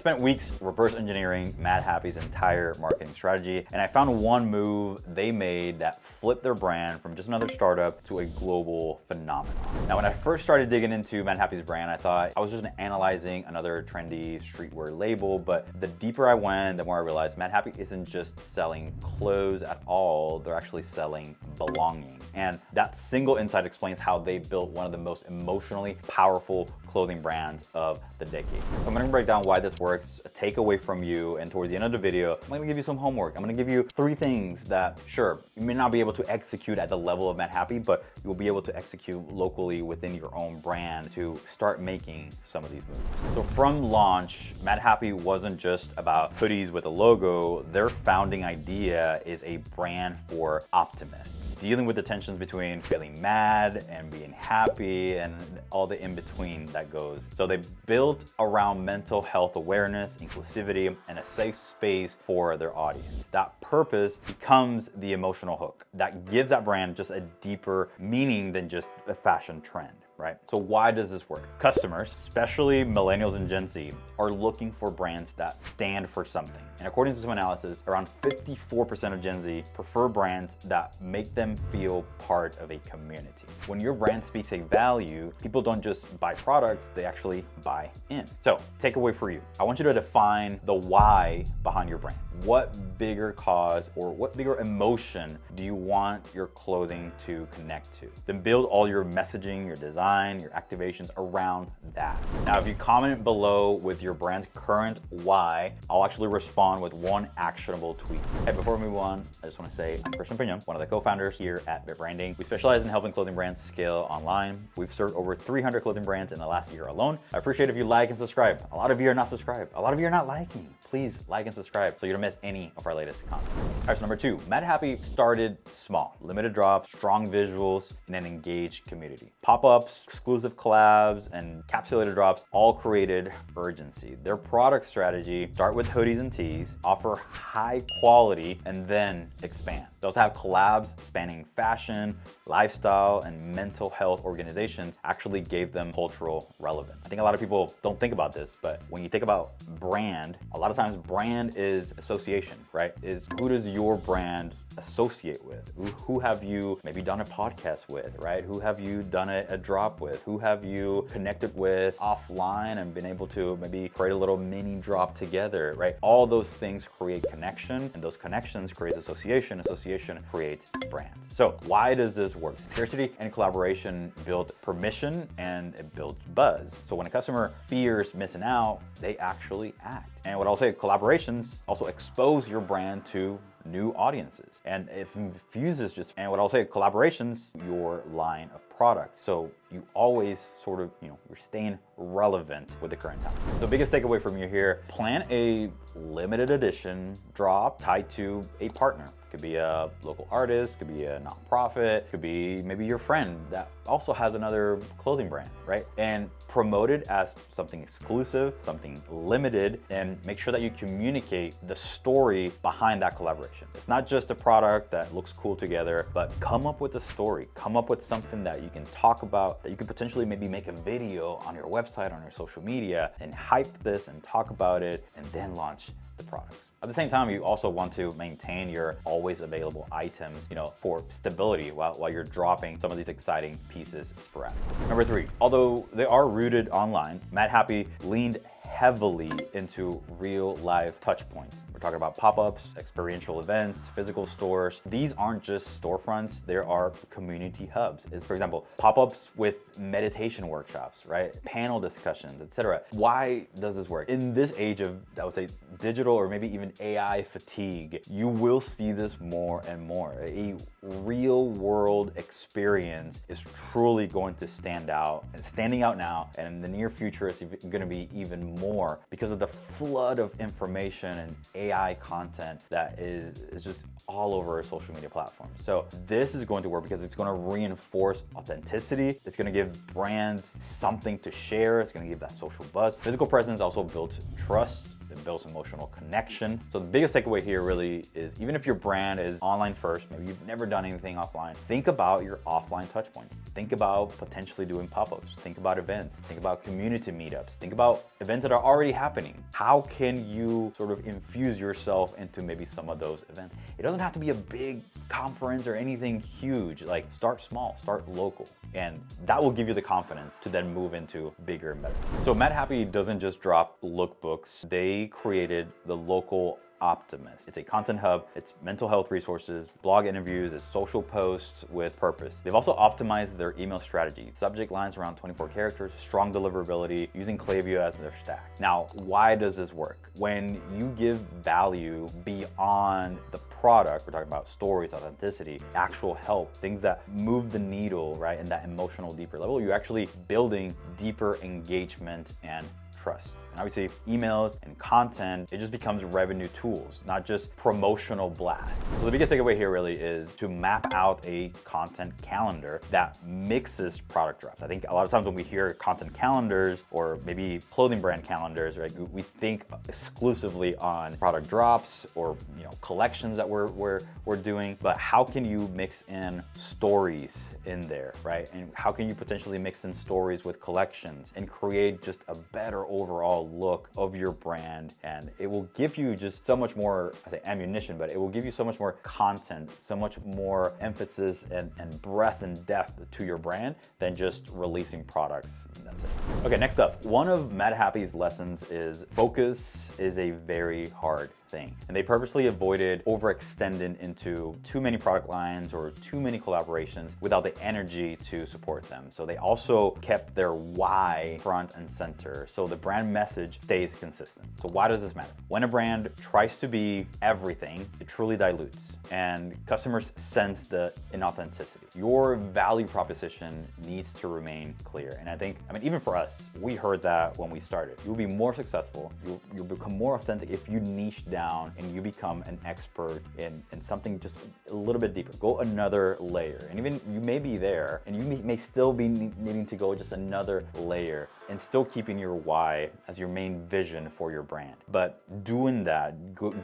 spent weeks reverse engineering MadHappy's entire marketing strategy, and I found one move they made that flipped their brand from just another startup to a global phenomenon. Now, when I first started digging into MadHappy's brand, I thought I was just analyzing another trendy streetwear label, but the deeper I went, the more I realized MadHappy isn't just selling clothes at all, they're actually selling belonging. And that single insight explains how they built one of the most emotionally powerful clothing brands of the decade. So I'm gonna break down why this works, a takeaway from you, and towards the end of the video, I'm gonna give you some homework. I'm gonna give you 3 things that, sure, you may not be able to execute at the level of MadHappy, but you'll be able to execute locally within your own brand to start making some of these moves. So from launch, MadHappy wasn't just about hoodies with a logo. Their founding idea is a brand for optimists, dealing with the tensions between feeling mad and being happy and all the in-between that goes. So they built around mental health awareness, inclusivity, and a safe space for their audience. That purpose becomes the emotional hook that gives that brand just a deeper meaning than just a fashion trend. Right? So why does this work? Customers, especially millennials and Gen Z, are looking for brands that stand for something. And according to some analysis, around 54% of Gen Z prefer brands that make them feel part of a community. When your brand speaks a value, people don't just buy products, they actually buy in. So, takeaway for you. I want you to define the why behind your brand. What bigger cause or what bigger emotion do you want your clothing to connect to? Then build all your messaging, your design, your activations around that. Now, if you comment below with your brand's current why, I'll actually respond with one actionable tweet. Hey, before we move on, I just want to say I'm Christian Pignon, one of the co-founders here at Bit Branding. We specialize in helping clothing brands scale online. We've served over 300 clothing brands in the last year alone. I appreciate if you like and subscribe. A lot of you are not subscribed. A lot of you are not liking. Please like and subscribe so you don't miss any of our latest content. All right, so number 2, MadHappy started small, limited drops, strong visuals, and an engaged community. Pop-ups, exclusive collabs, and capsulated drops all created urgency. Their product strategy: start with hoodies and tees, offer high quality, and then expand. They also have collabs spanning fashion, lifestyle, and mental health organizations. Actually gave them cultural relevance. I think a lot of people don't think about this, but when you think about brand, a lot of times brand is association, right? Is who does your brand associate with? Who have you maybe done a podcast with, right? Who have you done a drop with? Who have you connected with offline and been able to maybe create a little mini drop together, right? All those things create connection, and those connections create association. Association creates brand. So why does this work? Scarcity and collaboration build permission and it builds buzz. So when a customer fears missing out, they actually act. And what I'll say, collaborations also expose your brand to new audiences, and it infuses collaborations your line of products. So you always sort of, you're staying relevant with the current time. So biggest takeaway from you here: plan a limited edition drop tied to a partner. Could be a local artist, could be a nonprofit, could be maybe your friend that also has another clothing brand, right? And promote it as something exclusive, something limited, and make sure that you communicate the story behind that collaboration. It's not just a product that looks cool together, but come up with a story, come up with something that you can talk about, that you could potentially maybe make a video on your website, on your social media, and hype this and talk about it, and then launch the products. At the same time, you also want to maintain your always available items, for stability while you're dropping some of these exciting pieces sporadically. Number 3, although they are rooted online, MadHappy leaned heavily into real life touch points. We're talking about pop-ups, experiential events, physical stores. These aren't just storefronts, there are community hubs. For example, pop-ups with meditation workshops, right? Panel discussions, etc. Why does this work? In this age of, I would say, digital or maybe even AI fatigue, you will see this more and more. A real world experience is truly going to stand out, and standing out now, and in the near future it's going to be even more because of the flood of information and AI content that is just all over our social media platforms. So this is going to work because it's going to reinforce authenticity. It's going to give brands something to share. It's going to give that social buzz. Physical presence also builds trust. it builds emotional connection. So the biggest takeaway here really is, even if your brand is online first, maybe you've never done anything offline, think about your offline touch points. Think about potentially doing pop-ups. Think about events. Think about community meetups. Think about events that are already happening. How can you sort of infuse yourself into maybe some of those events? It doesn't have to be a big conference or anything huge. Like, start small, start local. And that will give you the confidence to then move into bigger and better. So MadHappy doesn't just drop lookbooks. They created the local Optimist. It's a content hub, it's mental health resources, blog interviews, it's social posts with purpose. They've also optimized their email strategy. Subject lines around 24 characters, strong deliverability, using Klaviyo as their stack. Now, why does this work? When you give value beyond the product, we're talking about stories, authenticity, actual help, things that move the needle, right, in that emotional, deeper level, you're actually building deeper engagement and trust. And obviously, emails and content, it just becomes revenue tools, not just promotional blasts. So the biggest takeaway here really is to map out a content calendar that mixes product drops. I think a lot of times when we hear content calendars or maybe clothing brand calendars, right, we think exclusively on product drops or collections that we're doing. But how can you mix in stories in there, right? And how can you potentially mix in stories with collections and create just a better overall look of your brand? And it will give you just so much more, I say ammunition, but it will give you so much more content, so much more emphasis and breadth and depth to your brand than just releasing products. That's it. Okay, next up, one of MadHappy's lessons is focus is a very hard thing. And they purposely avoided overextending into too many product lines or too many collaborations without the energy to support them. So they also kept their why front and center, so the brand message stays consistent. So why does this matter? When a brand tries to be everything, it truly dilutes, and customers sense the inauthenticity. Your value proposition needs to remain clear. And I mean, even for us, we heard that when we started. You'll be more successful, you'll become more authentic if you niche down and you become an expert in something just a little bit deeper. Go another layer. And even you may be there and you may still be needing to go just another layer and still keeping your why as your main vision for your brand. But doing that,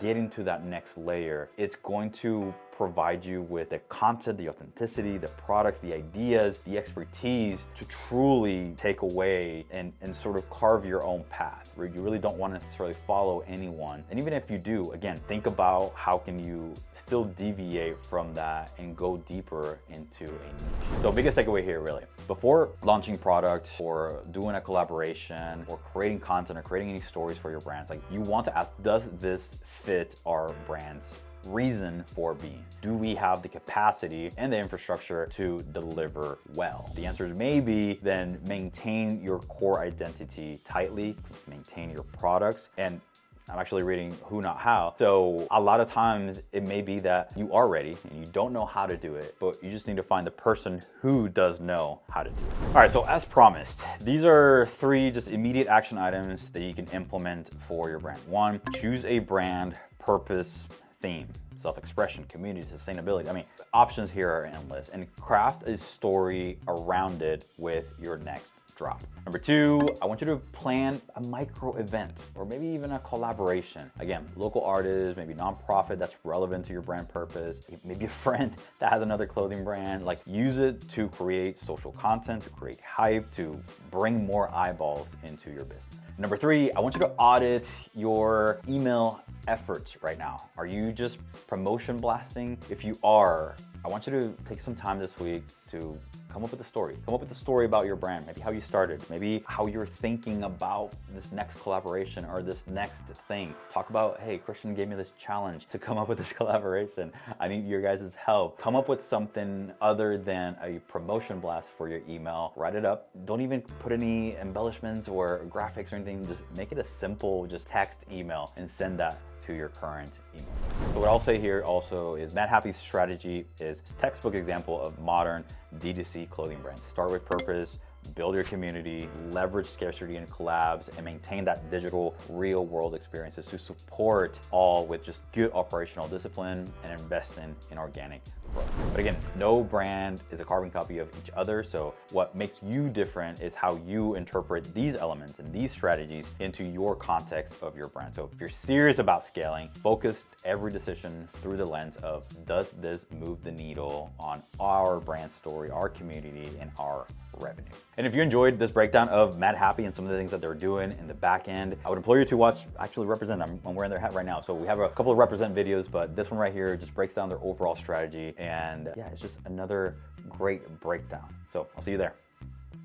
getting to that next layer, it's going to provide you with the content, the authenticity, the products, the ideas, the expertise to truly take away and sort of carve your own path, where you really don't want to necessarily follow anyone. And even if you do, again, think about how can you still deviate from that and go deeper into a niche. So biggest takeaway here really, before launching product or doing a collaboration or creating content or creating any stories for your brands, like you want to ask, does this fit our brand's reason for being? Do we have the capacity and the infrastructure to deliver well? The answer is maybe. Then maintain your core identity tightly, maintain your products. And I'm actually reading Who Not How. So a lot of times it may be that you are ready and you don't know how to do it, but you just need to find the person who does know how to do it. All right, so as promised, these are 3 just immediate action items that you can implement for your brand. 1, choose a brand purpose, theme, self-expression, community, sustainability. I mean, options here are endless, and craft a story around it with your next drop. Number 2, I want you to plan a micro event or maybe even a collaboration. Again, local artists, maybe nonprofit that's relevant to your brand purpose, maybe a friend that has another clothing brand. Like, use it to create social content, to create hype, to bring more eyeballs into your business. Number 3, I want you to audit your email efforts right now. Are you just promotion blasting? If you are, I want you to take some time this week to come up with a story. Come up with a story about your brand, maybe how you started, maybe how you're thinking about this next collaboration or this next thing. Talk about, hey, Christian gave me this challenge to come up with this collaboration. I need your guys' help. Come up with something other than a promotion blast for your email. Write it up. Don't even put any embellishments or graphics or anything. Just make it a simple, just text email and send that to your current email. So what I'll say here also is MadHappy's strategy is a textbook example of modern D2C clothing brands. Start with purpose, build your community, leverage scarcity and collabs, and maintain that digital real world experiences to support all with just good operational discipline and investing in organic growth. But again, no brand is a carbon copy of each other. So what makes you different is how you interpret these elements and these strategies into your context of your brand. So if you're serious about scaling, focus every decision through the lens of, does this move the needle on our brand story, our community, and our revenue? And if you enjoyed this breakdown of MadHappy and some of the things that they're doing in the back end, I would implore you to watch actually Represent. I'm wearing their hat right now. So we have a couple of Represent videos, but this one right here just breaks down their overall strategy. And yeah, it's just another great breakdown. So I'll see you there.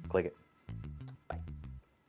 Click it.